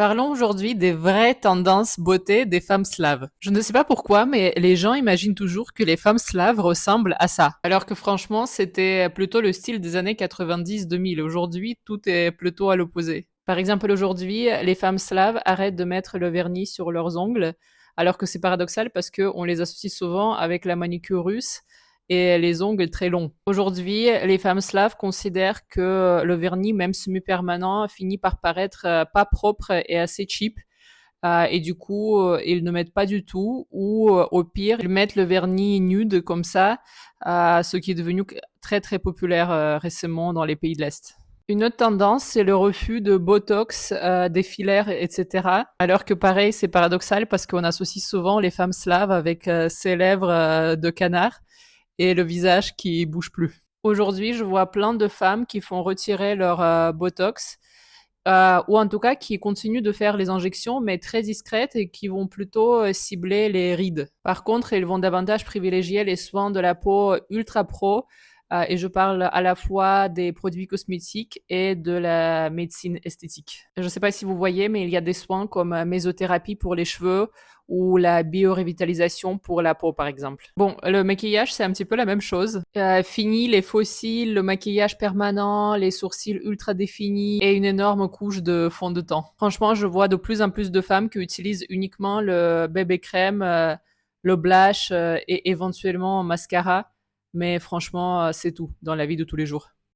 Parlons aujourd'hui des vraies tendances beauté des femmes slaves. Je ne sais pas pourquoi, mais les gens imaginent toujours que les femmes slaves ressemblent à ça. Alors que franchement, c'était plutôt le style des années 90-2000. Aujourd'hui, tout est plutôt à l'opposé. Par exemple, aujourd'hui, les femmes slaves arrêtent de mettre le vernis sur leurs ongles, alors que c'est paradoxal parce qu'on les associe souvent avec la manicure russe et les ongles très longs. Aujourd'hui, les femmes slaves considèrent que le vernis, même semi-permanent, finit par paraître pas propre et assez cheap. Et du coup, ils ne mettent pas du tout, ou au pire, ils mettent le vernis nude comme ça, ce qui est devenu très très populaire récemment dans les pays de l'Est. Une autre tendance, c'est le refus de Botox, des filaires, etc. Alors que pareil, c'est paradoxal parce qu'on associe souvent les femmes slaves avec ces lèvres de canard et le visage qui bouge plus. Aujourd'hui, je vois plein de femmes qui font retirer leur Botox, ou en tout cas qui continuent de faire les injections, mais très discrètes et qui vont plutôt cibler les rides. Par contre, ils vont davantage privilégier les soins de la peau ultra pro, et je parle à la fois des produits cosmétiques et de la médecine esthétique. Je ne sais pas si vous voyez, mais il y a des soins comme mésothérapie pour les cheveux ou la biorevitalisation pour la peau, par exemple. Bon, le maquillage, c'est un petit peu la même chose. Fini les faux cils, le maquillage permanent, les sourcils ultra définis et une énorme couche de fond de teint. Franchement, je vois de plus en plus de femmes qui utilisent uniquement le bébé crème, le blush et éventuellement un mascara. Mais franchement, c'est tout dans la vie de tous les jours.